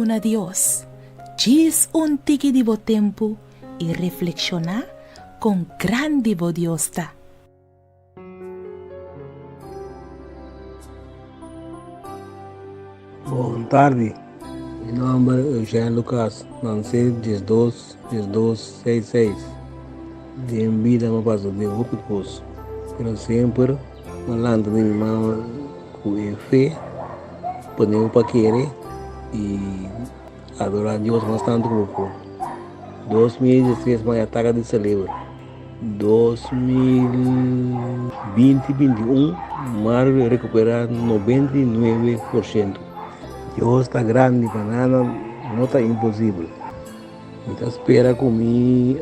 Duna Dios, diz tiki de bo tempo e reflexionar com grande bo Dios tá. Boa tarde, meu nome é Eugênio Lucas, nasci 12-66. De vida me passo de grupo de curso. Pero sempre, malando de minha mãe com fé, podemos para querer e adorar a Deus bastante grupo. 2016 mais ataque de celebra. 2020-21, mar recuperar 99%. Deus está grande, para nada, não está impossível. Então espera comigo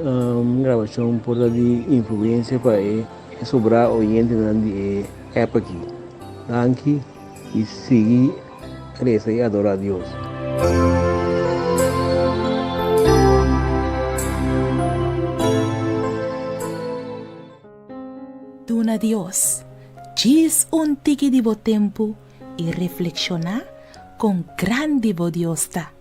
gravação por de influência para sobrar oyente de época aqui. Danke e seguir crescer e adorar a Deus. Duna Dios, diz tiki de bo tempo e reflexionar com grande bo Dios tá.